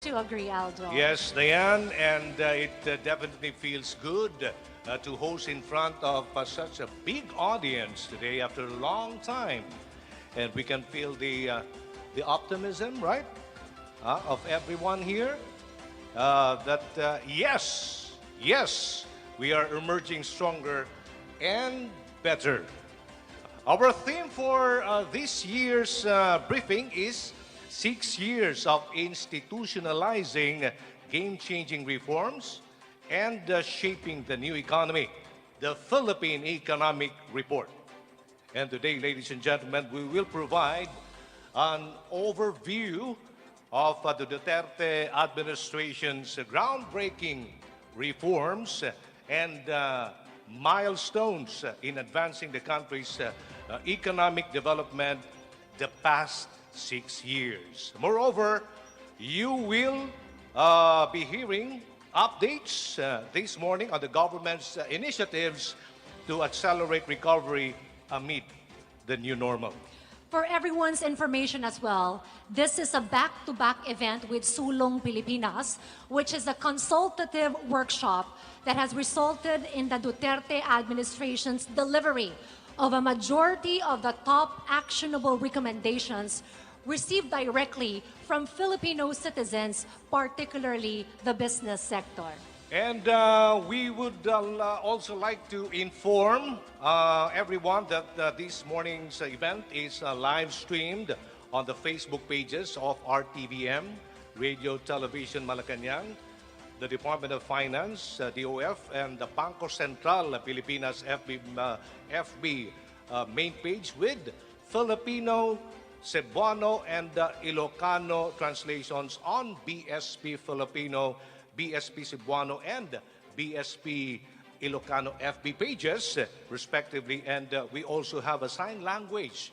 To agree, Aldo. Yes, Diane, and it definitely feels good to host in front of such a big audience today after a long time, and we can feel the optimism, right, of everyone here. That yes, we are emerging stronger and better. Our theme for this year's briefing is 6 years of institutionalizing game-changing reforms and shaping the new economy, the Philippine Economic Report. And today, ladies and gentlemen, we will provide an overview of the Duterte administration's groundbreaking reforms and milestones in advancing the country's economic development the past 6 years. Moreover, you will be hearing updates this morning on the government's initiatives to accelerate recovery amid the new normal. For everyone's information as well, this is a back-to-back event with Sulong Pilipinas, which is a consultative workshop that has resulted in the Duterte administration's delivery of a majority of the top actionable recommendations received directly from Filipino citizens, particularly the business sector. And we would also like to inform everyone that this morning's event is live streamed on the Facebook pages of RTVM, Radio Television Malacanang, the Department of Finance, DOF, and the Bangko Sentral Pilipinas FB main page with Filipino, Cebuano, and Ilocano translations on BSP Filipino, BSP Cebuano, and BSP Ilocano FB pages, respectively. And we also have a sign language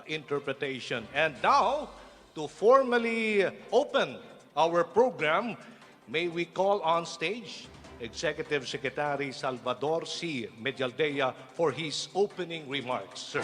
interpretation. And now, to formally open our program, may we call on stage Executive Secretary Salvador C. Medialdea for his opening remarks, sir.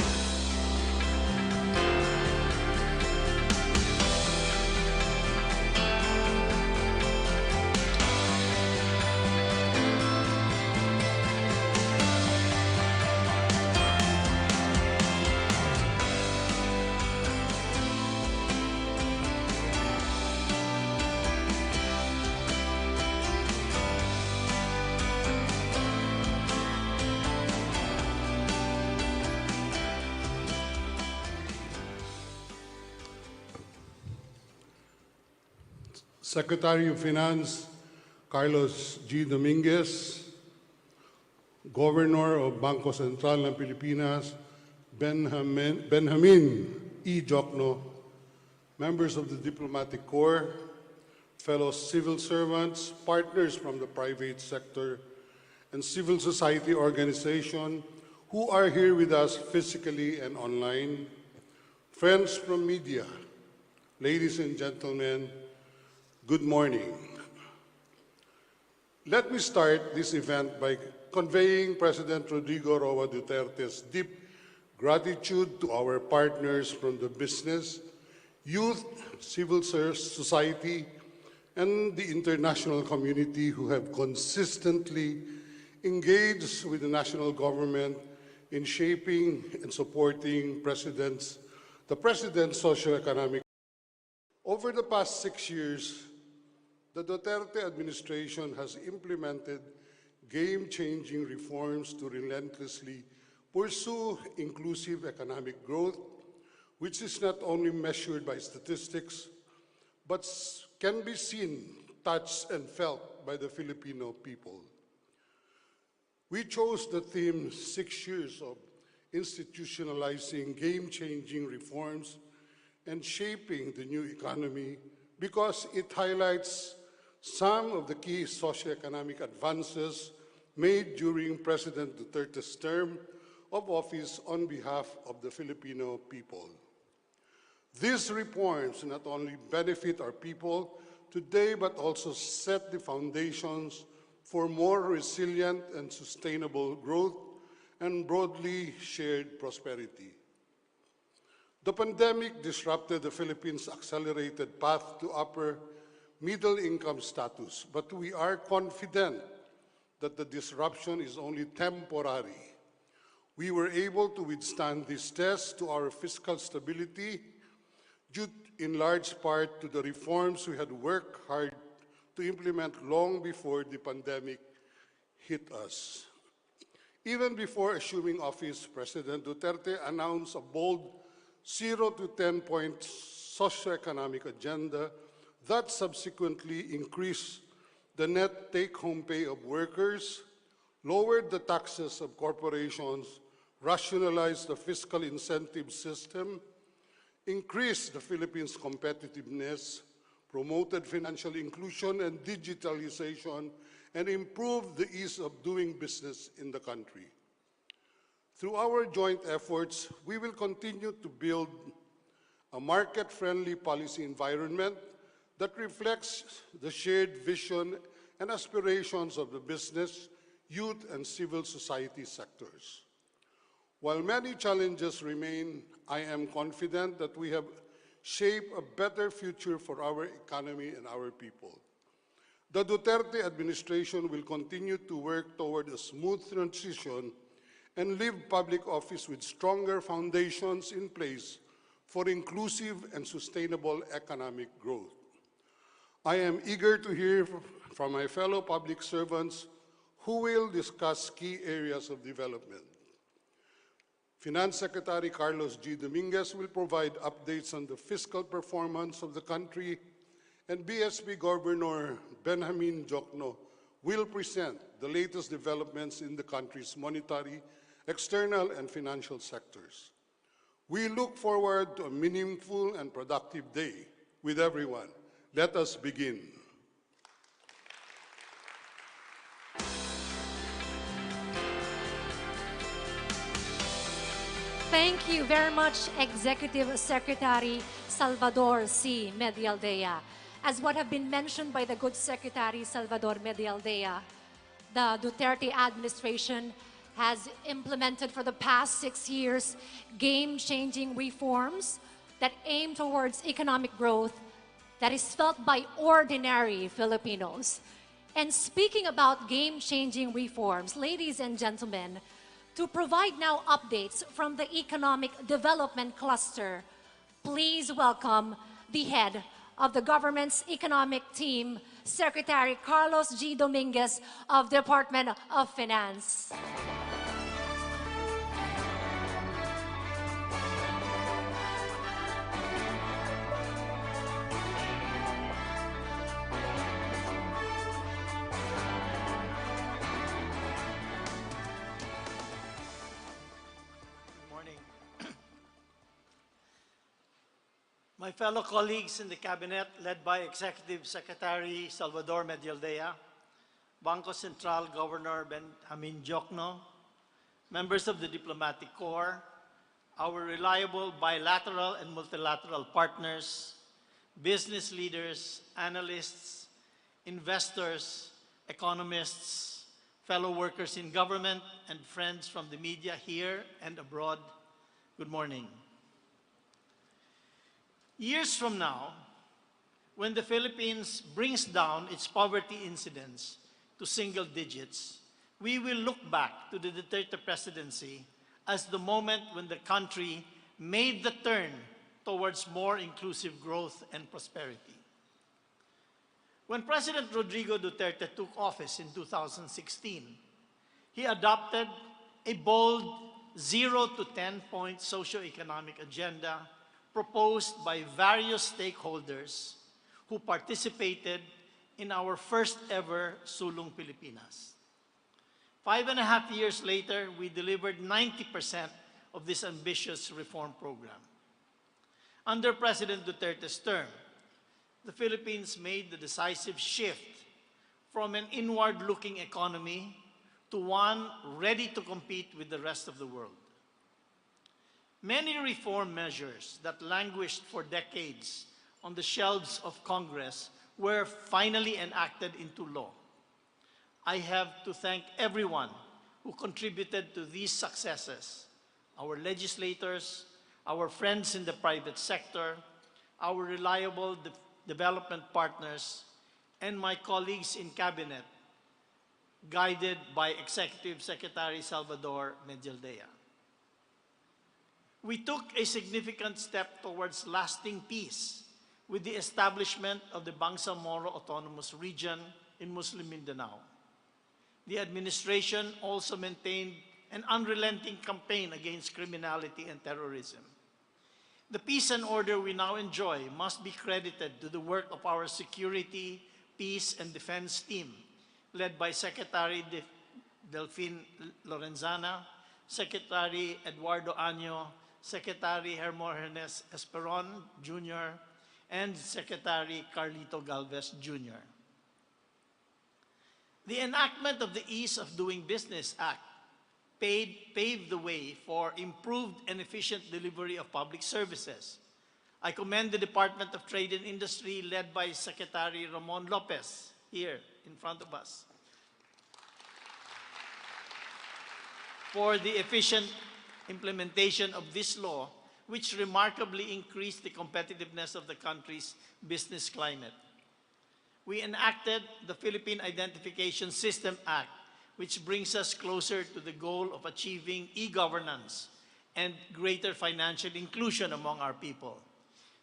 Secretary of Finance Carlos G. Dominguez, Governor of Bangko Sentral ng Pilipinas Benjamin E. Jokno, members of the Diplomatic Corps, fellow civil servants, partners from the private sector, and civil society organization who are here with us physically and online, friends from media, ladies and gentlemen, good morning. Let me start this event by conveying President Rodrigo Roa Duterte's deep gratitude to our partners from the business, youth, civil society, and the international community who have consistently engaged with the national government in shaping and supporting the President's socio-economic. Over the past 6 years, the Duterte administration has implemented game-changing reforms to relentlessly pursue inclusive economic growth, which is not only measured by statistics, but can be seen, touched, and felt by the Filipino people. We chose the theme 6 years of institutionalizing game-changing reforms and shaping the new economy because it highlights some of the key socioeconomic advances made during President Duterte's term of office on behalf of the Filipino people. These reforms not only benefit our people today, but also set the foundations for more resilient and sustainable growth and broadly shared prosperity. The pandemic disrupted the Philippines' accelerated path to upper middle income status, but we are confident that the disruption is only temporary. We were able to withstand this test to our fiscal stability due in large part to the reforms we had worked hard to implement long before the pandemic hit us. Even before assuming office, President Duterte announced a bold 0 to 10-point socioeconomic agenda that subsequently increased the net take-home pay of workers, lowered the taxes of corporations, rationalized the fiscal incentive system, increased the Philippines' competitiveness, promoted financial inclusion and digitalization, and improved the ease of doing business in the country. Through our joint efforts, we will continue to build a market-friendly policy environment that reflects the shared vision and aspirations of the business, youth, and civil society sectors. While many challenges remain, I am confident that we have shaped a better future for our economy and our people. The Duterte administration will continue to work toward a smooth transition and leave public office with stronger foundations in place for inclusive and sustainable economic growth. I am eager to hear from my fellow public servants who will discuss key areas of development. Finance Secretary Carlos G. Dominguez will provide updates on the fiscal performance of the country, and BSP Governor Benjamin Jokno will present the latest developments in the country's monetary, external, and financial sectors. We look forward to a meaningful and productive day with everyone. Let us begin. Thank you very much, Executive Secretary Salvador C. Medialdea. As what have been mentioned by the good Secretary Salvador Medialdea, the Duterte administration has implemented for the past 6 years game-changing reforms that aim towards economic growth that is felt by ordinary Filipinos. And speaking about game-changing reforms, ladies and gentlemen, to provide now updates from the Economic Development Cluster, please welcome the head of the government's economic team, Secretary Carlos G. Dominguez of Department of Finance. My fellow colleagues in the Cabinet, led by Executive Secretary Salvador Medialdea, Bangko Sentral Governor Benjamin Jokno, members of the Diplomatic Corps, our reliable bilateral and multilateral partners, business leaders, analysts, investors, economists, fellow workers in government, and friends from the media here and abroad, good morning. Years from now, when the Philippines brings down its poverty incidence to single digits, we will look back to the Duterte presidency as the moment when the country made the turn towards more inclusive growth and prosperity. When President Rodrigo Duterte took office in 2016, he adopted a bold 0 to 10-point socioeconomic agenda proposed by various stakeholders who participated in our first ever Sulong Pilipinas. 5.5 years later, we delivered 90% of this ambitious reform program. Under President Duterte's term, the Philippines made the decisive shift from an inward-looking economy to one ready to compete with the rest of the world. Many reform measures that languished for decades on the shelves of Congress were finally enacted into law. I have to thank everyone who contributed to these successes: our legislators, our friends in the private sector, our reliable development partners, and my colleagues in Cabinet, guided by Executive Secretary Salvador Medialdea. We took a significant step towards lasting peace with the establishment of the Bangsamoro Autonomous Region in Muslim Mindanao. The administration also maintained an unrelenting campaign against criminality and terrorism. The peace and order we now enjoy must be credited to the work of our Security, Peace, and Defense team, led by Secretary Delphine Lorenzana, Secretary Eduardo Año, Secretary Hermogenes Esperon Jr., and Secretary Carlito Galvez Jr. The enactment of the Ease of Doing Business Act paved the way for improved and efficient delivery of public services. I commend the Department of Trade and Industry, led by Secretary Ramon Lopez, here in front of us, for the efficient implementation of this law, which remarkably increased the competitiveness of the country's business climate. We enacted the Philippine Identification System Act, which brings us closer to the goal of achieving e-governance and greater financial inclusion among our people.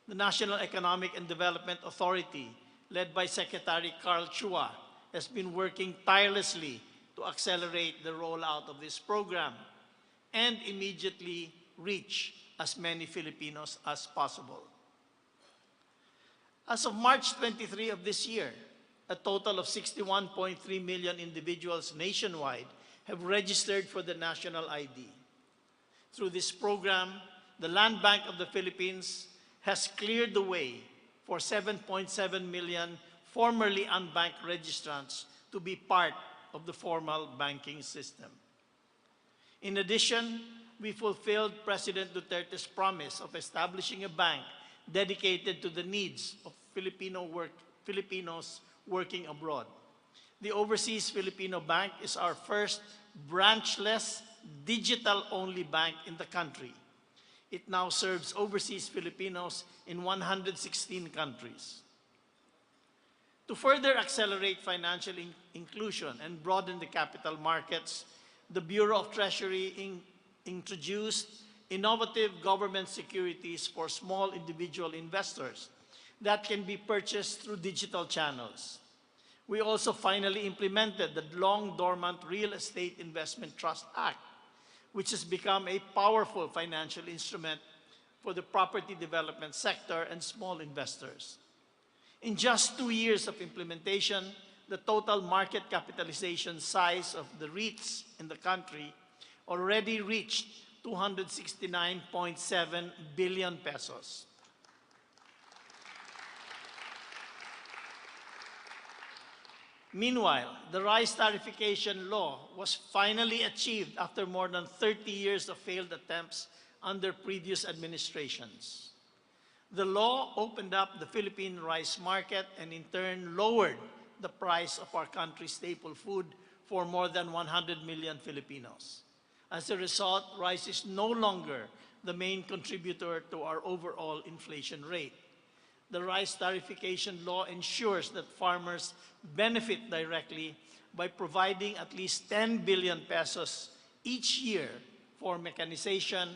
The National Economic and Development Authority, led by Secretary Carl Chua, has been working tirelessly to accelerate the rollout of this program and immediately reach as many Filipinos as possible. As of March 23 of this year, a total of 61.3 million individuals nationwide have registered for the national ID. Through this program, the Land Bank of the Philippines has cleared the way for 7.7 million formerly unbanked registrants to be part of the formal banking system. In addition, we fulfilled President Duterte's promise of establishing a bank dedicated to the needs of Filipinos working abroad. The Overseas Filipino Bank is our first branchless, digital-only bank in the country. It now serves overseas Filipinos in 116 countries. To further accelerate financial inclusion and broaden the capital markets, the Bureau of Treasury introduced innovative government securities for small individual investors that can be purchased through digital channels. We also finally implemented the long-dormant Real Estate Investment Trust Act, which has become a powerful financial instrument for the property development sector and small investors. In just 2 years of implementation, the total market capitalization size of the REITs in the country already reached 269.7 billion pesos. Meanwhile, the rice tariffication law was finally achieved after more than 30 years of failed attempts under previous administrations. The law opened up the Philippine rice market and in turn lowered the price of our country's staple food for more than 100 million Filipinos. As a result, rice is no longer the main contributor to our overall inflation rate. The rice tariffication law ensures that farmers benefit directly by providing at least 10 billion pesos each year for mechanization,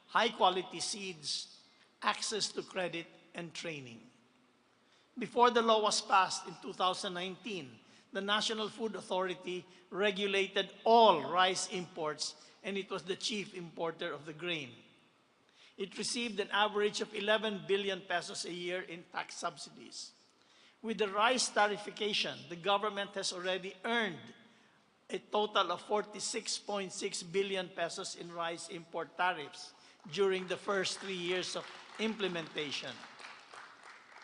high-quality seeds, access to credit, and training. Before the law was passed in 2019, the National Food Authority regulated all rice imports, and it was the chief importer of the grain. It received an average of 11 billion pesos a year in tax subsidies. With the rice tariffication, the government has already earned a total of 46.6 billion pesos in rice import tariffs during the first 3 years of implementation.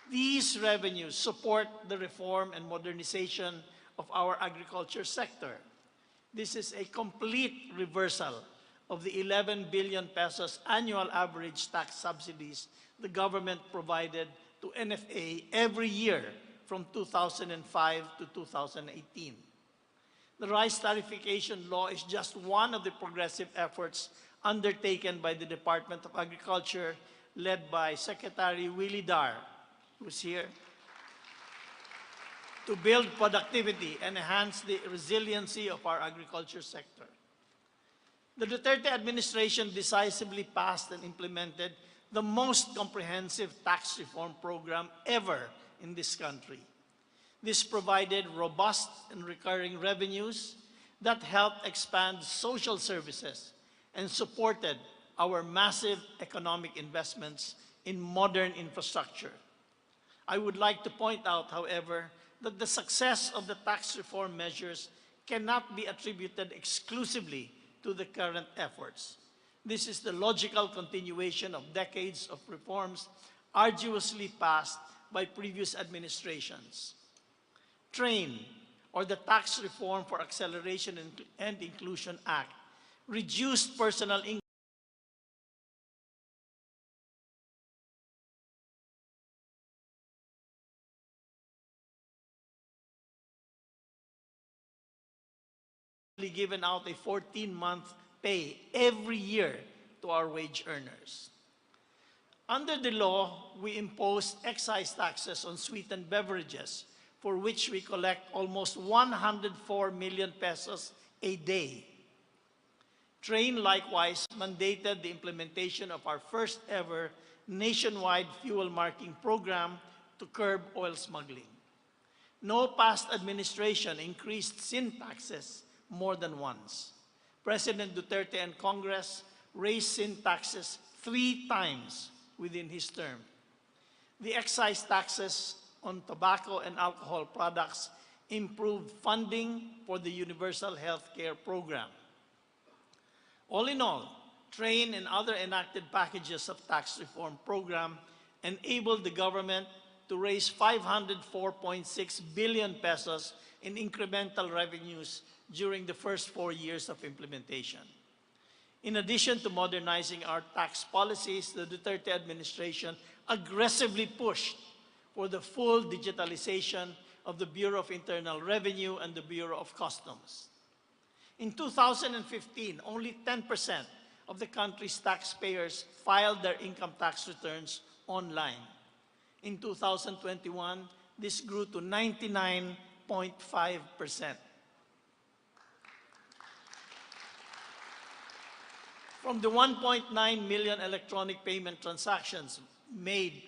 These revenues support the reform and modernization of our agriculture sector. This is a complete reversal of the 11 billion pesos annual average tax subsidies the government provided to NFA every year from 2005 to 2018. The rice tariffication law is just one of the progressive efforts undertaken by the Department of Agriculture, led by Secretary Willie Dar, who's here, to build productivity and enhance the resiliency of our agriculture sector. The Duterte administration decisively passed and implemented the most comprehensive tax reform program ever in this country. This provided robust and recurring revenues that helped expand social services and supported our massive economic investments in modern infrastructure. I would like to point out, however, that the success of the tax reform measures cannot be attributed exclusively to the current efforts. This is the logical continuation of decades of reforms arduously passed by previous administrations. TRAIN, or the Tax Reform for Acceleration and Inclusion Act, reduced personal income given out a 14-month pay every year to our wage earners. Under the law, we imposed excise taxes on sweetened beverages, for which we collect almost 104 million pesos a day. TRAIN likewise mandated the implementation of our first ever nationwide fuel marking program to curb oil smuggling. No past administration increased sin taxes more than once. President Duterte and Congress raised sin taxes 3 times within his term. The excise taxes on tobacco and alcohol products improved funding for the Universal Health Care Program. All in all, TRAIN and other enacted packages of tax reform program enabled the government to raise 504.6 billion pesos in incremental revenues during the first 4 years of implementation. In addition to modernizing our tax policies, the Duterte administration aggressively pushed for the full digitalization of the Bureau of Internal Revenue and the Bureau of Customs. In 2015, only 10% of the country's taxpayers filed their income tax returns online. In 2021, this grew to 99.5%. From the 1.9 million electronic payment transactions made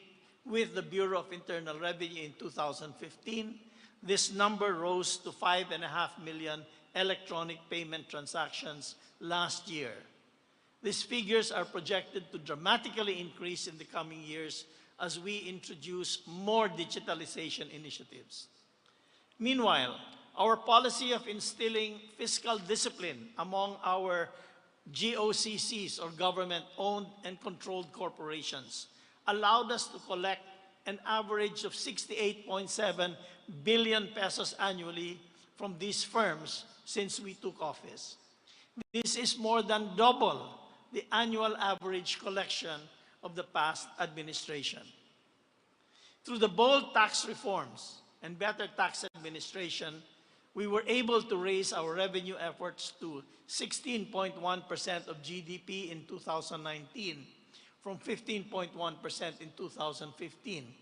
with the Bureau of Internal Revenue in 2015, this number rose to 5.5 million electronic payment transactions last year. These figures are projected to dramatically increase in the coming years as we introduce more digitalization initiatives. Meanwhile, our policy of instilling fiscal discipline among our GOCCs, or government-owned and controlled corporations, allowed us to collect an average of 68.7 billion pesos annually from these firms since we took office. This is more than double the annual average collection of the past administration. Through the bold tax reforms and better tax administration, we were able to raise our revenue efforts to 16.1% of GDP in 2019 from 15.1% in 2015.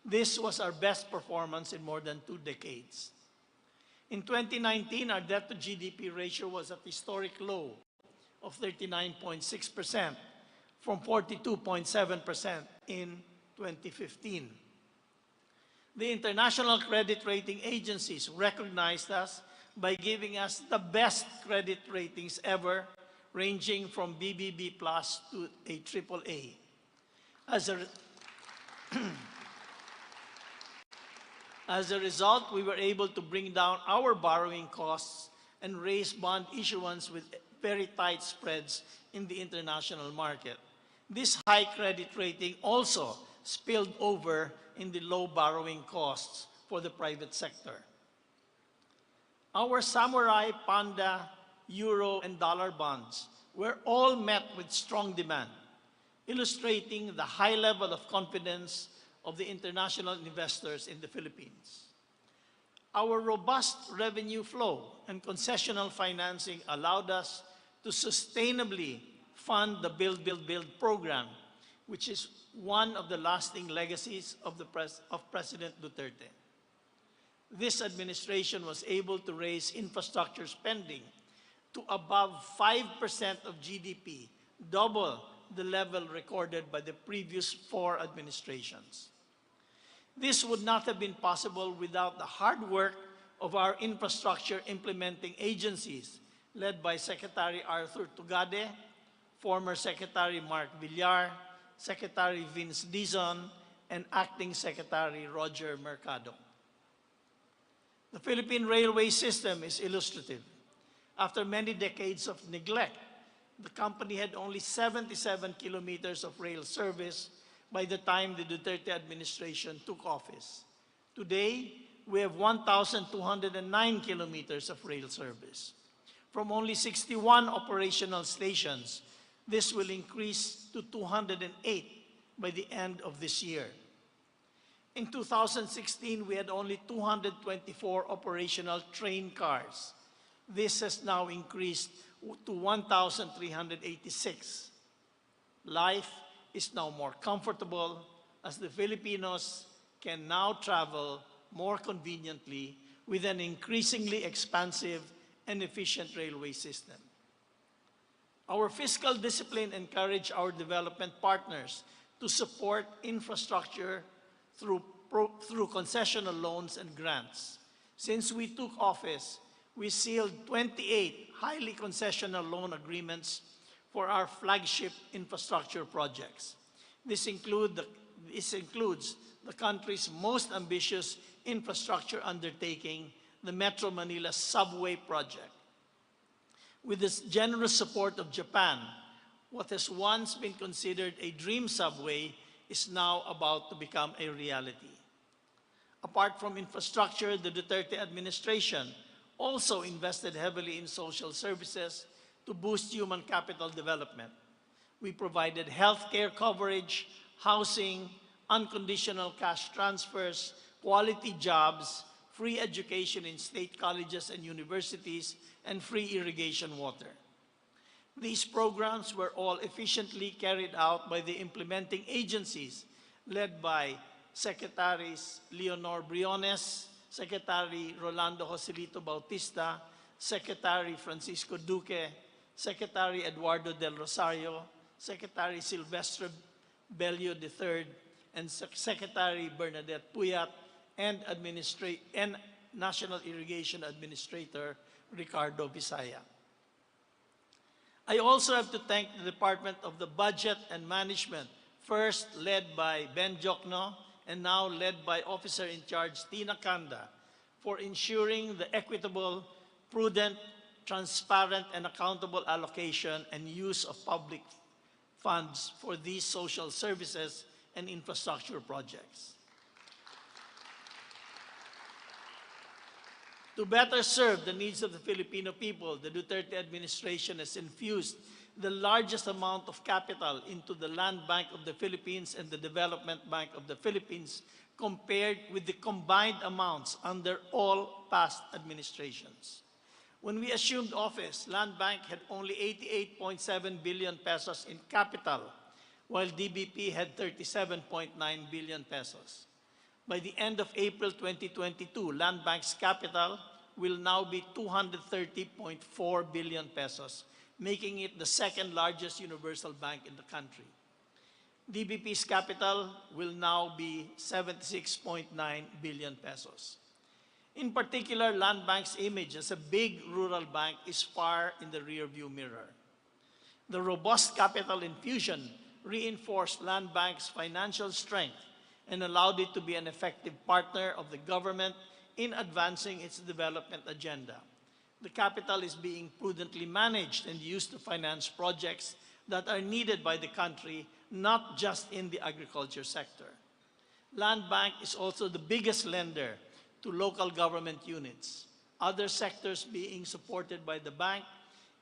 This was our best performance in more than 2 decades. In 2019, our debt to GDP ratio was at historic low of 39.6% from 42.7% in 2015. The international credit rating agencies recognized us by giving us the best credit ratings ever, ranging from BBB+ to a AAA. As a result, we were able to bring down our borrowing costs and raise bond issuance with very tight spreads in the international market. This high credit rating also spilled over in the low borrowing costs for the private sector. Our Samurai, Panda, Euro, and dollar bonds were all met with strong demand, illustrating the high level of confidence of the international investors in the Philippines. Our robust revenue flow and concessional financing allowed us to sustainably fund the Build, Build, Build program, which is one of the lasting legacies of President Duterte. this administration was able to raise infrastructure spending to above 5% of GDP, double the level recorded by the previous 4 administrations. This would not have been possible without the hard work of our infrastructure implementing agencies led by Secretary Arthur Tugade, former Secretary Mark Villar, Secretary Vince Dizon, and Acting Secretary Roger Mercado. The Philippine railway system is illustrative. After many decades of neglect, the company had only 77 kilometers of rail service by the time the Duterte administration took office. Today, we have 1,209 kilometers of rail service. From only 61 operational stations, this will increase to 208 by the end of this year. In 2016, we had only 224 operational train cars. This has now increased to 1,386. Life is now more comfortable as the Filipinos can now travel more conveniently with an increasingly expansive and efficient railway system. Our fiscal discipline encouraged our development partners to support infrastructure through concessional loans and grants. Since we took office, we sealed 28 highly concessional loan agreements for our flagship infrastructure projects. This includes the country's most ambitious infrastructure undertaking, the Metro Manila Subway Project. With the generous support of Japan, what has once been considered a dream subway is now about to become a reality. Apart from infrastructure, the Duterte administration also invested heavily in social services to boost human capital development. We provided healthcare coverage, housing, unconditional cash transfers, quality jobs, free education in state colleges and universities, and free irrigation water. These programs were all efficiently carried out by the implementing agencies led by Secretaries Leonor Briones, Secretary Rolando Joselito Bautista, Secretary Francisco Duque, Secretary Eduardo del Rosario, Secretary Silvestre Bello III, and Secretary Bernadette Puyat, and National Irrigation Administrator Ricardo Visaya. I also have to thank the Department of the Budget and Management, first led by Ben Jokno and now led by Officer in Charge Tina Kanda, for ensuring the equitable, prudent, transparent, and accountable allocation and use of public funds for these social services and infrastructure projects. To better serve the needs of the Filipino people, the Duterte administration has infused the largest amount of capital into the Land Bank of the Philippines and the Development Bank of the Philippines compared with the combined amounts under all past administrations. When we assumed office, Land Bank had only 88.7 billion pesos in capital, while DBP had 37.9 billion pesos. By the end of April 2022, Land Bank's capital will now be 230.4 billion pesos, making it the second largest universal bank in the country. DBP's capital will now be 76.9 billion pesos. In particular, Land Bank's image as a big rural bank is far in the rearview mirror. The robust capital infusion reinforced Land Bank's financial strength and allowed it to be an effective partner of the government in advancing its development agenda. The capital is being prudently managed and used to finance projects that are needed by the country, not just in the agriculture sector. Land Bank is also the biggest lender to local government units. Other sectors being supported by the bank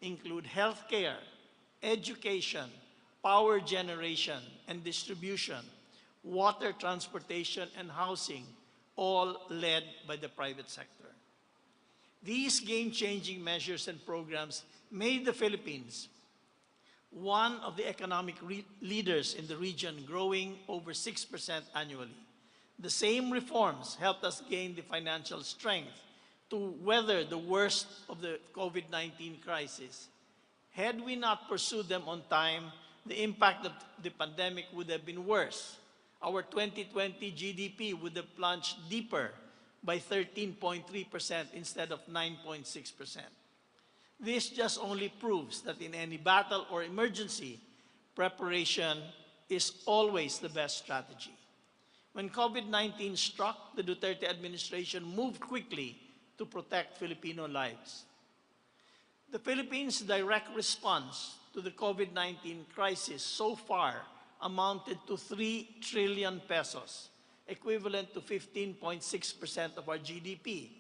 include healthcare, education, power generation and distribution, water transportation and housing, all led by the private sector. These game-changing measures and programs made the Philippines one of the economic leaders in the region, growing over 6% annually. The same reforms helped us gain the financial strength to weather the worst of the COVID-19 crisis. Had we not pursued them on time, the impact of the pandemic would have been worse. Our 2020 GDP would have plunged deeper by 13.3% instead of 9.6%. This just only proves that in any battle or emergency, preparation is always the best strategy. When COVID-19 struck, the Duterte administration moved quickly to protect Filipino lives. The Philippines' direct response to the COVID-19 crisis so far amounted to 3 trillion pesos, equivalent to 15.6% of our GDP.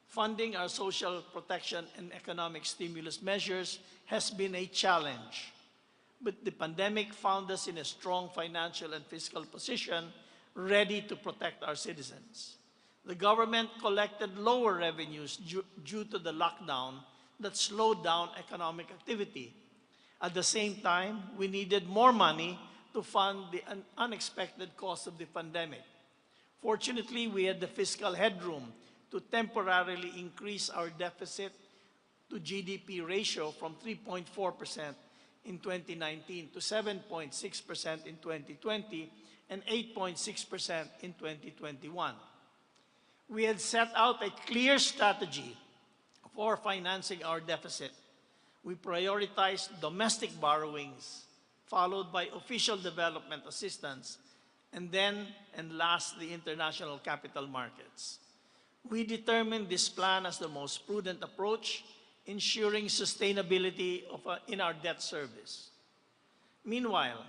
Funding our social protection and economic stimulus measures has been a challenge. But the pandemic found us in a strong financial and fiscal position, ready to protect our citizens. The government collected lower revenues due to the lockdown that slowed down economic activity. At the same time, we needed more money to fund the unexpected cost of the pandemic. Fortunately, we had the fiscal headroom to temporarily increase our deficit to GDP ratio from 3.4% in 2019 to 7.6% in 2020 and 8.6% in 2021. We had set out a clear strategy for financing our deficit. We prioritized domestic borrowings, followed by official development assistance, and then and last, the international capital markets. We determined this plan as the most prudent approach, ensuring sustainability in our debt service. Meanwhile,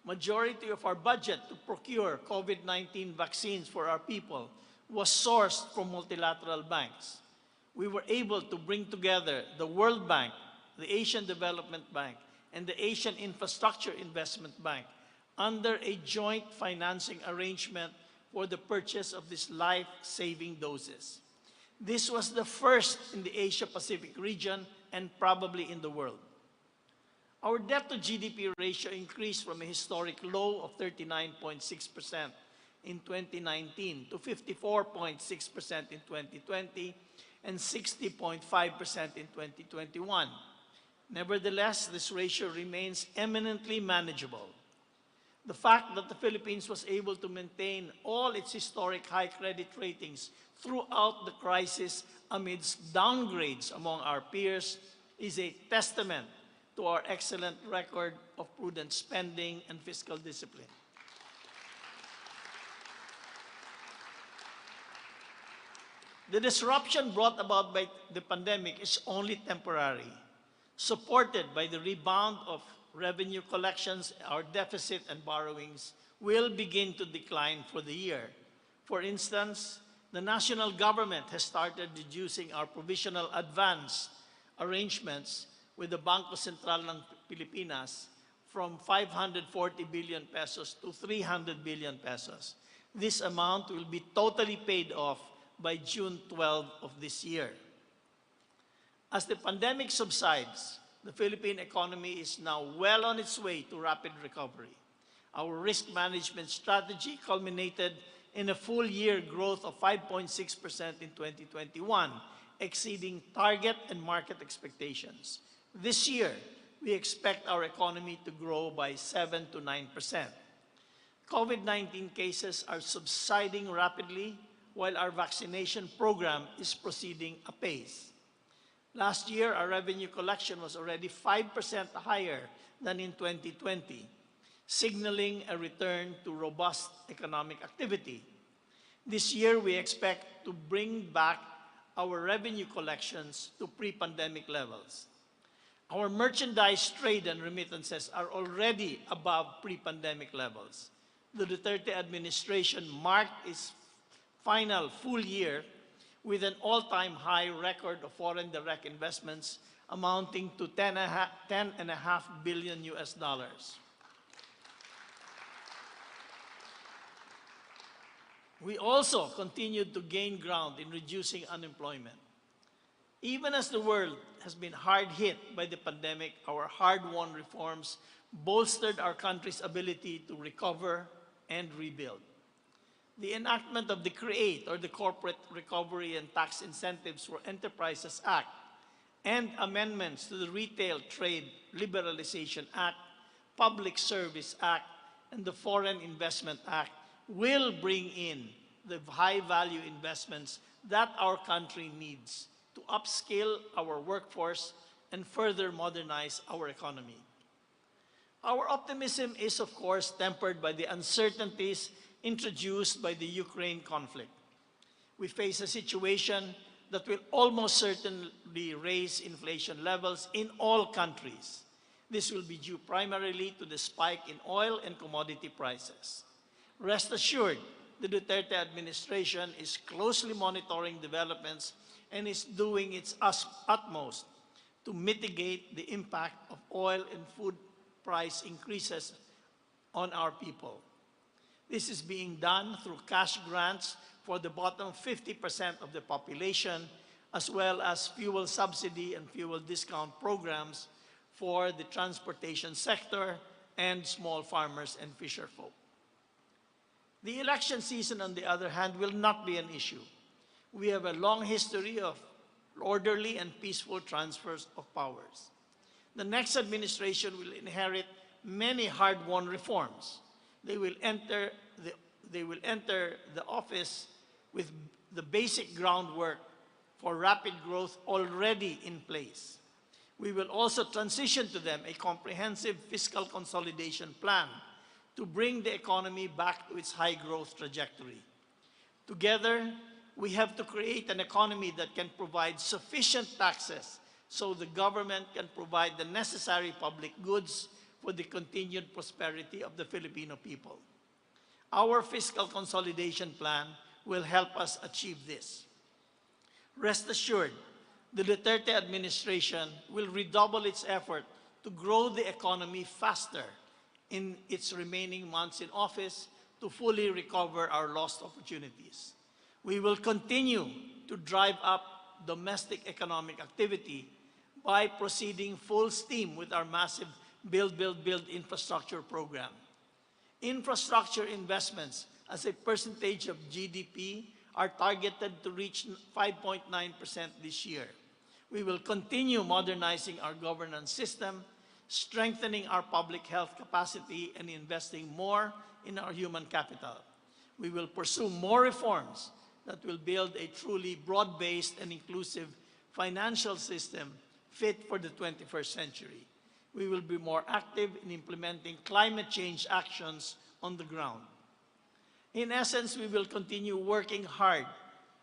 majority of our budget to procure COVID-19 vaccines for our people was sourced from multilateral banks. We were able to bring together the World Bank, the Asian Development Bank, and the Asian Infrastructure Investment Bank under a joint financing arrangement for the purchase of these life-saving doses. This was the first in the Asia-Pacific region and probably in the world. Our debt to GDP ratio increased from a historic low of 39.6% in 2019 to 54.6% in 2020 and 60.5% in 2021. Nevertheless, this ratio remains eminently manageable. The fact that the Philippines was able to maintain all its historic high credit ratings throughout the crisis amidst downgrades among our peers is a testament to our excellent record of prudent spending and fiscal discipline. The disruption brought about by the pandemic is only temporary. Supported by the rebound of revenue collections, our deficit and borrowings will begin to decline for the year. For instance, the national government has started reducing our provisional advance arrangements with the Bangko Sentral ng Pilipinas from 540 billion pesos to 300 billion pesos. This amount will be totally paid off by June 12 of this year. As the pandemic subsides, the Philippine economy is now well on its way to rapid recovery. Our risk management strategy culminated in a full-year growth of 5.6% in 2021, exceeding target and market expectations. This year, we expect our economy to grow by 7 to 9%. COVID-19 cases are subsiding rapidly, while our vaccination program is proceeding apace. Last year, our revenue collection was already 5% higher than in 2020, signaling a return to robust economic activity. This year, we expect to bring back our revenue collections to pre-pandemic levels. Our merchandise trade and remittances are already above pre-pandemic levels. The Duterte administration marked its final full year with an all-time high record of foreign direct investments amounting to $10.5 billion US. We also continued to gain ground in reducing unemployment. Even as the world has been hard hit by the pandemic, our hard-won reforms bolstered our country's ability to recover and rebuild. the enactment of the CREATE, or the Corporate Recovery and Tax Incentives for Enterprises Act, and amendments to the Retail Trade Liberalization Act, Public Service Act, and the Foreign Investment Act will bring in the high-value investments that our country needs to upskill our workforce and further modernize our economy. Our optimism is, of course, tempered by the uncertainties introduced by the Ukraine conflict. We face a situation that will almost certainly raise inflation levels in all countries. This will be due primarily to the spike in oil and commodity prices. Rest assured, the Duterte administration is closely monitoring developments and is doing its utmost to mitigate the impact of oil and food price increases on our people. This is being done through cash grants for the bottom 50% of the population, as well as fuel subsidy and fuel discount programs for the transportation sector and small farmers and fisherfolk. The election season, on the other hand, will not be an issue. We have a long history of orderly and peaceful transfers of powers. The next administration will inherit many hard-won reforms. They will enter the office with the basic groundwork for rapid growth already in place. We will also transition to them a comprehensive fiscal consolidation plan to bring the economy back to its high growth trajectory. Together, we have to create an economy that can provide sufficient taxes so the government can provide the necessary public goods for the continued prosperity of the Filipino people. Our fiscal consolidation plan will help us achieve this. Rest assured, the Duterte administration will redouble its effort to grow the economy faster in its remaining months in office to fully recover our lost opportunities. We will continue to drive up domestic economic activity by proceeding full steam with our massive Build, Build, Build infrastructure program. Infrastructure investments as a percentage of GDP are targeted to reach 5.9% this year. We will continue modernizing our governance system, strengthening our public health capacity, and investing more in our human capital. We will pursue more reforms that will build a truly broad-based and inclusive financial system fit for the 21st century. We will be more active in implementing climate change actions on the ground. In essence, we will continue working hard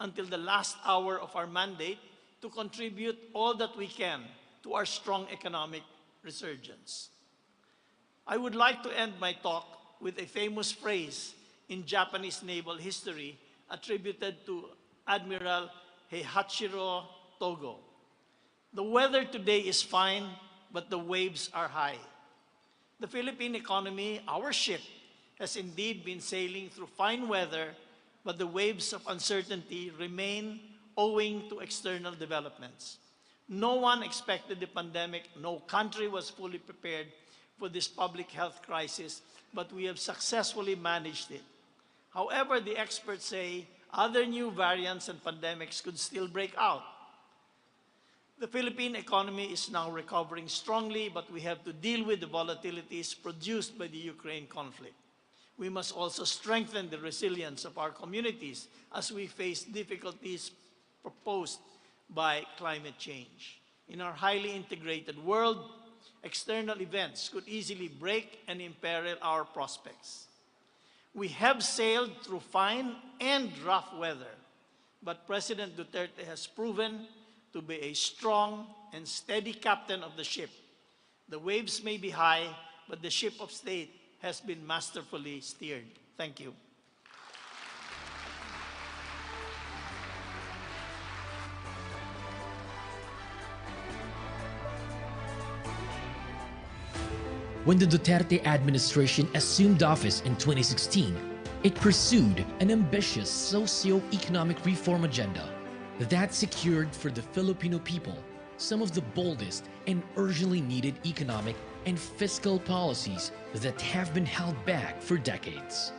until the last hour of our mandate to contribute all that we can to our strong economic resurgence. I would like to end my talk with a famous phrase in Japanese naval history attributed to Admiral Heihachiro Togo. The weather today is fine, but the waves are high. The Philippine economy, our ship, has indeed been sailing through fine weather, but the waves of uncertainty remain owing to external developments. No one expected the pandemic. No country was fully prepared for this public health crisis, but we have successfully managed it. However, the experts say other new variants and pandemics could still break out. The Philippine economy is now recovering strongly, but we have to deal with the volatilities produced by the Ukraine conflict. We must also strengthen the resilience of our communities as we face difficulties proposed by climate change. In our highly integrated world, external events could easily break and imperil our prospects. We have sailed through fine and rough weather, but President Duterte has proven to be a strong and steady captain of the ship. The waves may be high, but the ship of state has been masterfully steered. Thank you. When the Duterte administration assumed office in 2016, it pursued an ambitious socio-economic reform agenda that secured for the Filipino people some of the boldest and urgently needed economic and fiscal policies that have been held back for decades.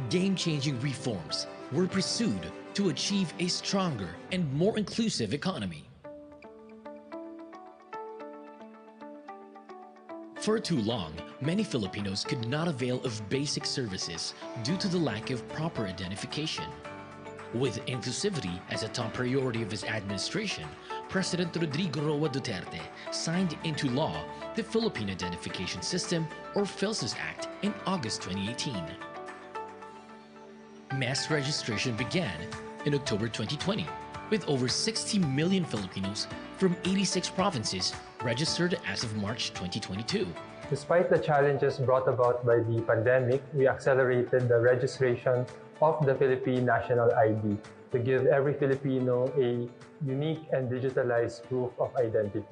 Game-changing reforms were pursued to achieve a stronger and more inclusive economy. For too long, many Filipinos could not avail of basic services due to the lack of proper identification. With inclusivity as a top priority of his administration, President Rodrigo Roa Duterte signed into law the Philippine Identification System, or PhilSys Act, in August 2018. Mass registration began in October 2020, with over 60 million Filipinos from 86 provinces registered as of March 2022. Despite the challenges brought about by the pandemic, we accelerated the registration of the Philippine National ID to give every Filipino a unique and digitalized proof of identity.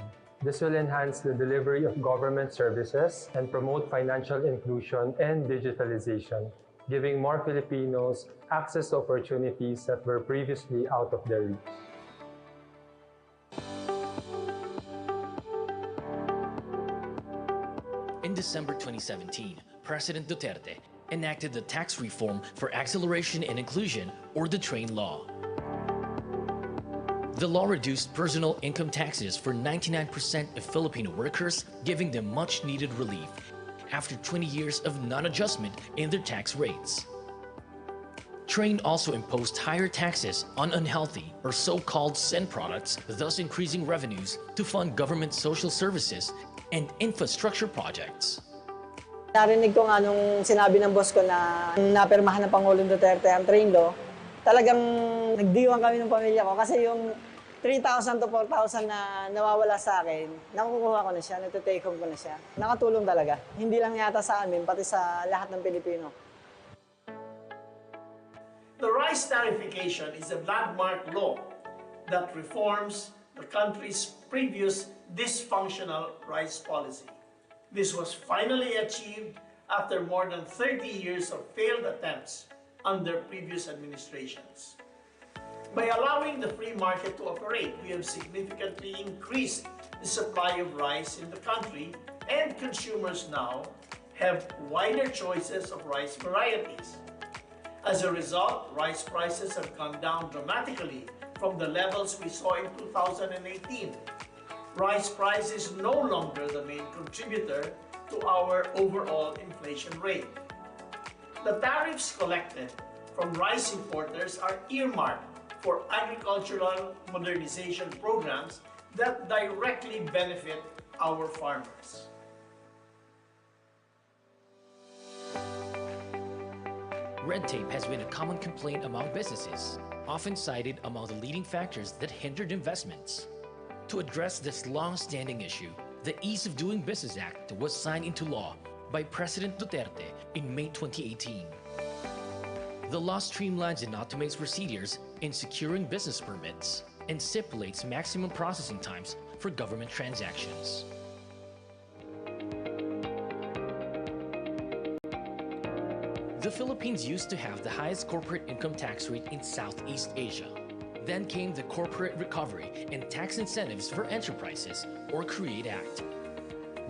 This will enhance the delivery of government services and promote financial inclusion and digitalization, giving more Filipinos access to opportunities that were previously out of their reach. In December 2017, President Duterte enacted the Tax Reform for Acceleration and Inclusion, or the TRAIN Law. The law reduced personal income taxes for 99% of Filipino workers, giving them much-needed relief after 20 years of non-adjustment in their tax rates. TRAIN also imposed higher taxes on unhealthy or so-called sin products, thus increasing revenues to fund government social services and infrastructure projects. Narinig ko nga nung sinabi ng boss ko na napirmahan ng Pangulong Duterte ang train law, talagang nagdiwang kami ng pamilya ko kasi yung 3,000 to 4,000 na nawawala sa akin, nakukuha ko na siya, nati-take home ko na siya. Nakatulong talaga. Hindi lang yata sa amin, pati sa lahat ng Pilipino. The rice tariffication is a landmark law that reforms the country's previous dysfunctional rice policy. This was finally achieved after more than 30 years of failed attempts under previous administrations. By allowing the free market to operate, we have significantly increased the supply of rice in the country, and consumers now have wider choices of rice varieties. As a result, rice prices have gone down dramatically from the levels we saw in 2018. Rice price is no longer the main contributor to our overall inflation rate. The tariffs collected from rice importers are earmarked for agricultural modernization programs that directly benefit our farmers. Red tape has been a common complaint among businesses, often cited among the leading factors that hindered investments. To address this long-standing issue, the Ease of Doing Business Act was signed into law by President Duterte in May 2018. The law streamlines and automates procedures in securing business permits and stipulates maximum processing times for government transactions. The Philippines used to have the highest corporate income tax rate in Southeast Asia. Then came the Corporate Recovery and Tax Incentives for Enterprises, or CREATE Act.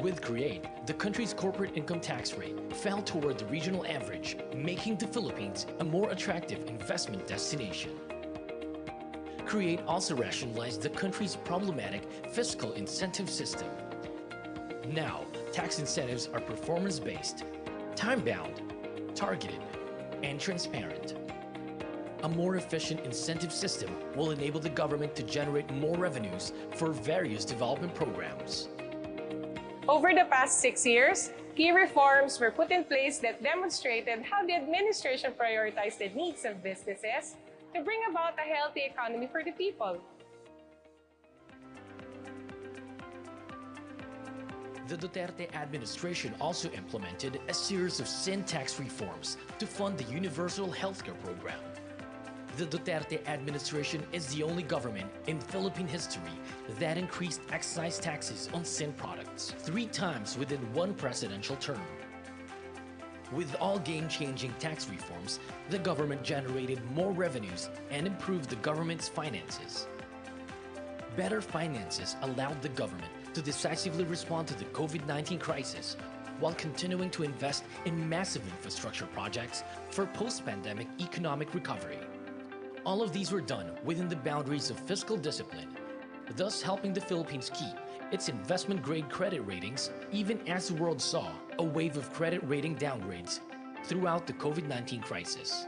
With CREATE, the country's corporate income tax rate fell toward the regional average, making the Philippines a more attractive investment destination. CREATE also rationalized the country's problematic fiscal incentive system. Now, tax incentives are performance-based, time-bound, targeted, and transparent. A more efficient incentive system will enable the government to generate more revenues for various development programs. Over the past 6 years, key reforms were put in place that demonstrated how the administration prioritized the needs of businesses to bring about a healthy economy for the people. The Duterte administration also implemented a series of sin tax reforms to fund the Universal Healthcare Program. The Duterte administration is the only government in Philippine history that increased excise taxes on sin products 3 times within one presidential term. With all game-changing tax reforms, the government generated more revenues and improved the government's finances. Better finances allowed the government to decisively respond to the COVID-19 crisis, while continuing to invest in massive infrastructure projects for post-pandemic economic recovery. All of these were done within the boundaries of fiscal discipline, thus helping the Philippines keep its investment-grade credit ratings even as the world saw a wave of credit rating downgrades throughout the COVID-19 crisis.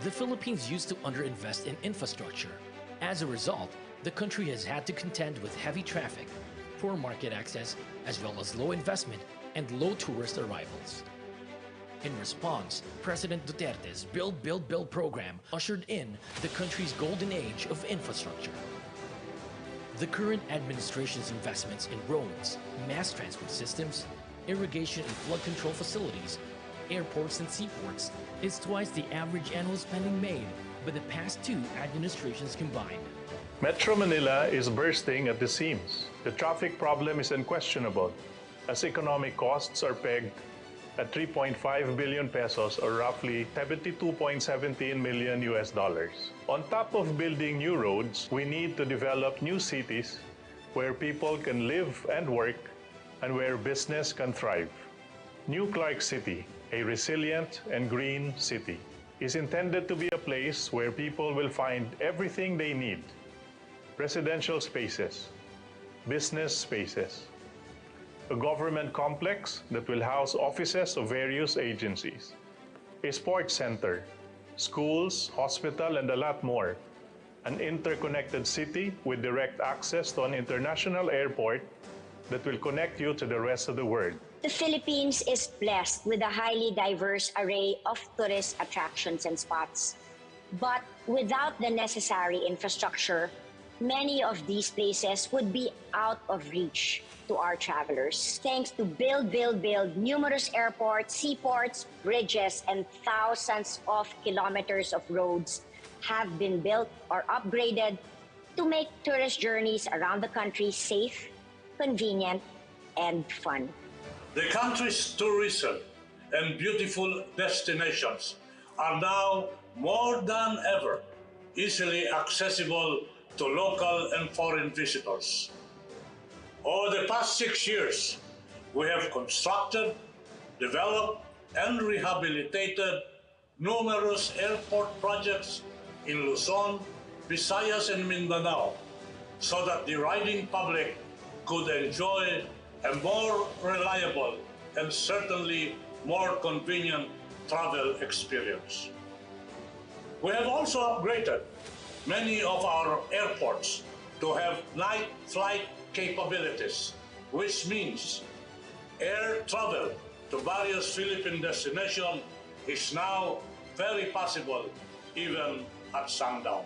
The Philippines used to underinvest in infrastructure. As a result, the country has had to contend with heavy traffic, poor market access, as well as low investment and low tourist arrivals. In response, President Duterte's Build, Build, Build program ushered in the country's golden age of infrastructure. The current administration's investments in roads, mass transport systems, irrigation and flood control facilities, airports and seaports is twice the average annual spending made by the past two administrations combined. Metro Manila is bursting at the seams. The traffic problem is unquestionable, as economic costs are pegged at 3.5 billion pesos or roughly $72.17 million US dollars. On top of building new roads, we need to develop new cities where people can live and work and where business can thrive. New Clark City, a resilient and green city, is intended to be a place where people will find everything they need: residential spaces, business spaces, a government complex that will house offices of various agencies, a sports center, schools, hospital, and a lot more, an interconnected city with direct access to an international airport that will connect you to the rest of the world. The Philippines is blessed with a highly diverse array of tourist attractions and spots. But without the necessary infrastructure, many of these places would be out of reach to our travelers. Thanks to Build, Build, Build, numerous airports, seaports, bridges, and thousands of kilometers of roads have been built or upgraded to make tourist journeys around the country safe, convenient, and fun. The country's tourism and beautiful destinations are now more than ever easily accessible to local and foreign visitors. Over the past 6 years, we have constructed, developed, and rehabilitated numerous airport projects in Luzon, Visayas, and Mindanao so that the riding public could enjoy a more reliable and certainly more convenient travel experience. We have also upgraded many of our airports to have night flight capabilities, which means air travel to various Philippine destinations is now very possible even at sundown.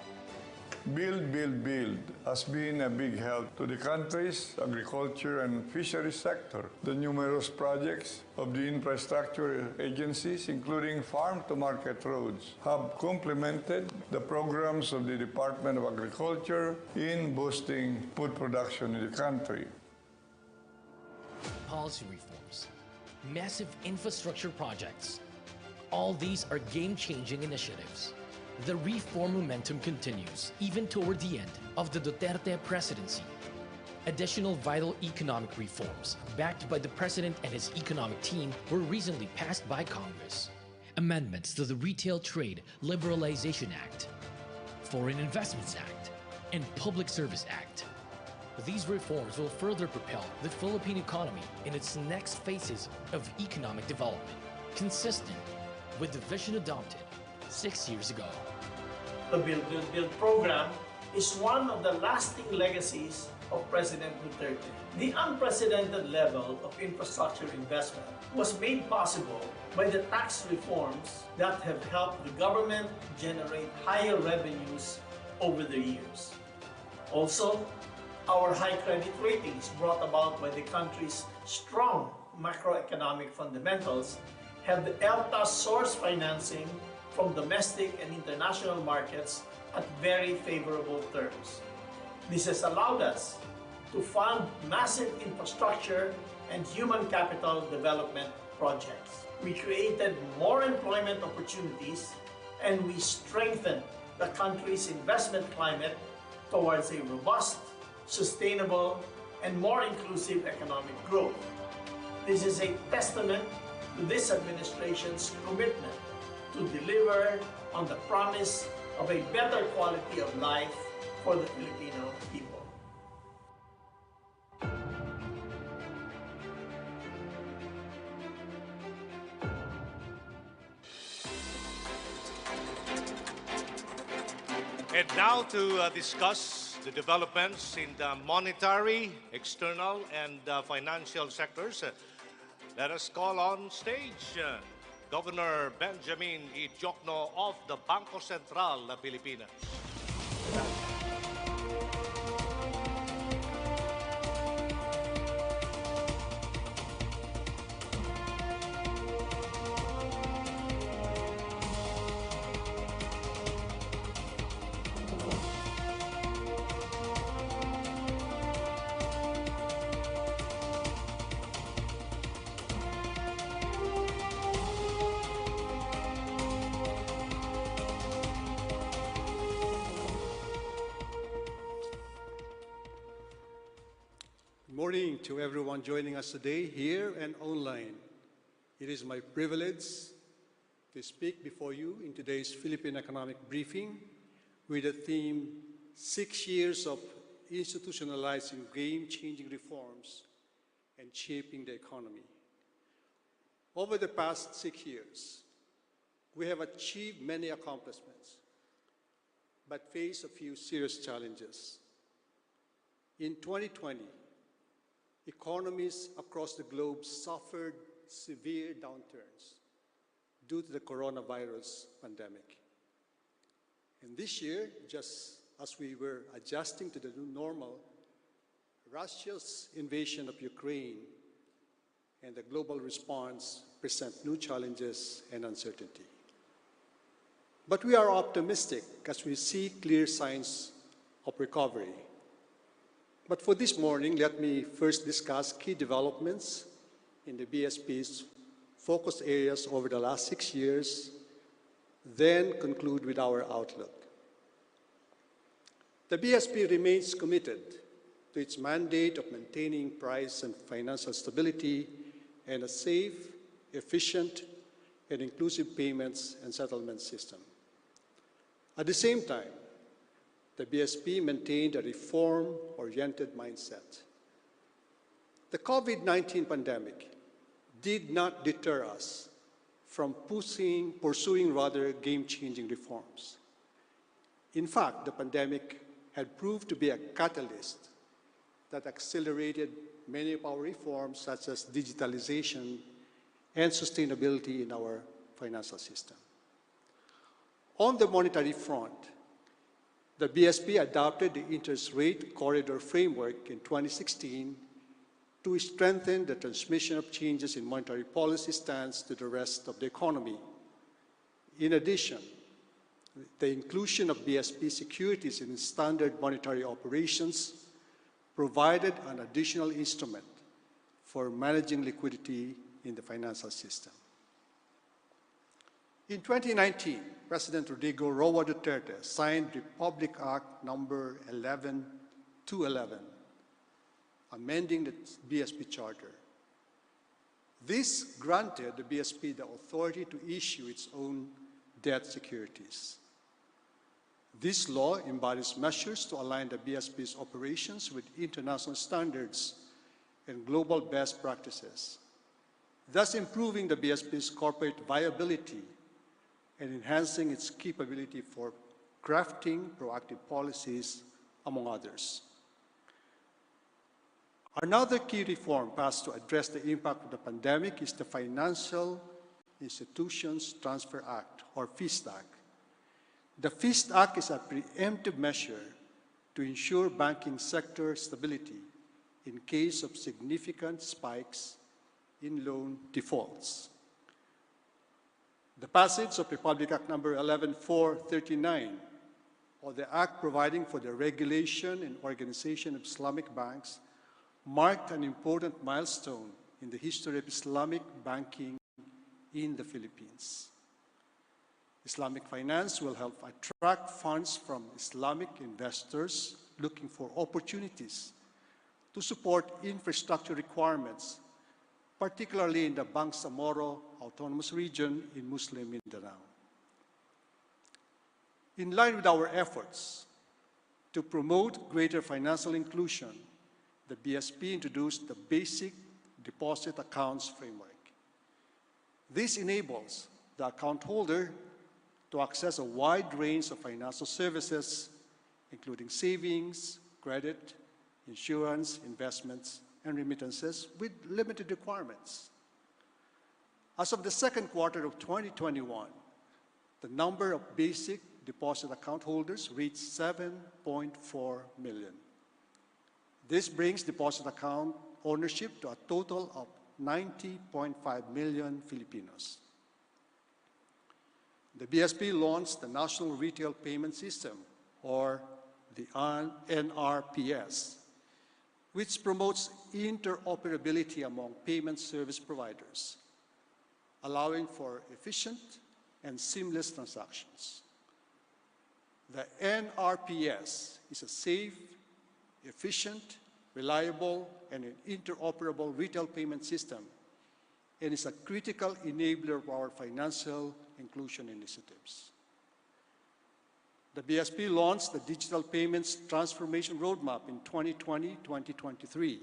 Build, Build, Build has been a big help to the country's agriculture and fisheries sector. The numerous projects of the infrastructure agencies, including farm-to-market roads, have complemented the programs of the Department of Agriculture in boosting food production in the country. Policy reforms, massive infrastructure projects, all these are game-changing initiatives. The reform momentum continues even toward the end of the Duterte presidency. Additional vital economic reforms, backed by the president and his economic team, were recently passed by Congress. Amendments to the Retail Trade Liberalization Act, Foreign Investments Act, and Public Service Act. These reforms will further propel the Philippine economy in its next phases of economic development, consistent with the vision adopted 6 years ago. The Build, Build, Build program is one of the lasting legacies of President Duterte. The unprecedented level of infrastructure investment was made possible by the tax reforms that have helped the government generate higher revenues over the years. Also, our high credit ratings brought about by the country's strong macroeconomic fundamentals have helped us source financing from domestic and international markets at very favorable terms. This has allowed us to fund massive infrastructure and human capital development projects. We created more employment opportunities and we strengthened the country's investment climate towards a robust, sustainable, and more inclusive economic growth. This is a testament to this administration's commitment to deliver on the promise of a better quality of life for the Filipino people. And now to discuss the developments in the monetary, external, and financial sectors, let us call on stage Governor Benjamin E. Diokno of the Bangko Sentral na Pilipinas. Good morning to everyone joining us today here and online. It is my privilege to speak before you in today's Philippine Economic Briefing with the theme, 6 Years of Institutionalizing Game-Changing Reforms and Shaping the Economy. Over the past 6 years, we have achieved many accomplishments, but face a few serious challenges. In 2020, economies across the globe suffered severe downturns due to the coronavirus pandemic. And this year, just as we were adjusting to the new normal, Russia's invasion of Ukraine and the global response present new challenges and uncertainty. But we are optimistic as we see clear signs of recovery. But for this morning, let me first discuss key developments in the BSP's focus areas over the last 6 years, then conclude with our outlook. The BSP remains committed to its mandate of maintaining price and financial stability and a safe, efficient, and inclusive payments and settlement system. At the same time, the BSP maintained a reform-oriented mindset. The COVID-19 pandemic did not deter us from pursuing rather game-changing reforms. In fact, the pandemic had proved to be a catalyst that accelerated many of our reforms, such as digitalization and sustainability in our financial system. On the monetary front, the BSP adopted the interest rate corridor framework in 2016 to strengthen the transmission of changes in monetary policy stance to the rest of the economy. In addition, the inclusion of BSP securities in standard monetary operations provided an additional instrument for managing liquidity in the financial system. In 2019, President Rodrigo Roa Duterte signed Republic Act number 11211, amending the BSP Charter. This granted the BSP the authority to issue its own debt securities. This law embodies measures to align the BSP's operations with international standards and global best practices, thus improving the BSP's corporate viability and enhancing its capability for crafting proactive policies, among others. Another key reform passed to address the impact of the pandemic is the Financial Institutions Transfer Act, or FIST Act. The FIST Act is a preemptive measure to ensure banking sector stability in case of significant spikes in loan defaults. The passage of Republic Act number 11439, or the Act providing for the regulation and organization of Islamic banks, marked an important milestone in the history of Islamic banking in the Philippines. Islamic finance will help attract funds from Islamic investors looking for opportunities to support infrastructure requirements, particularly in the Bangsamoro Autonomous Region in Muslim Mindanao. In line with our efforts to promote greater financial inclusion, the BSP introduced the Basic Deposit Accounts Framework. This enables the account holder to access a wide range of financial services, including savings, credit, insurance, investments, and remittances with limited requirements. As of the second quarter of 2021, the number of basic deposit account holders reached 7.4 million. This brings deposit account ownership to a total of 90.5 million Filipinos. The BSP launched the National Retail Payment System, or the NRPS, which promotes interoperability among payment service providers, allowing for efficient and seamless transactions. The NRPS is a safe, efficient, reliable, and an interoperable retail payment system and is a critical enabler of our financial inclusion initiatives. The BSP launched the Digital Payments Transformation Roadmap in 2020-2023,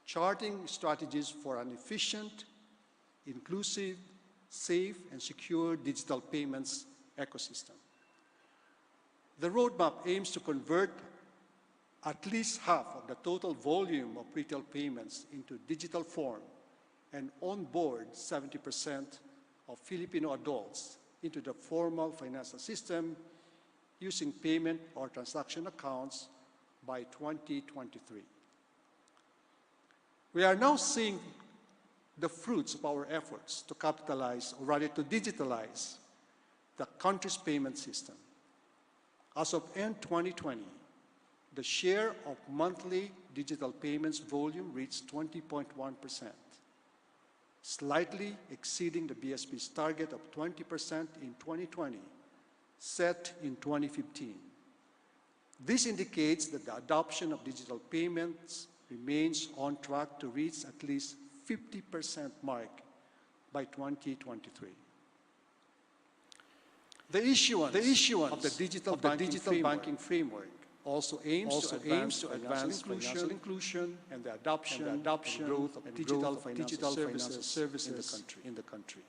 charting strategies for an efficient, inclusive, safe, and secure digital payments ecosystem. The roadmap aims to convert at least half of the total volume of retail payments into digital form and onboard 70% of Filipino adults into the formal financial system using payment or transaction accounts by 2023. We are now seeing the fruits of our efforts to capitalize, or rather to digitalize, the country's payment system. As of end 2020, the share of monthly digital payments volume reached 20.1%, slightly exceeding the BSP's target of 20% in 2020, set in 2015. This indicates that the adoption of digital payments remains on track to reach at least 50% mark by 2023. The issuance of the digital banking framework also aims to advance financial inclusion and the adoption and growth of digital financial services in the country.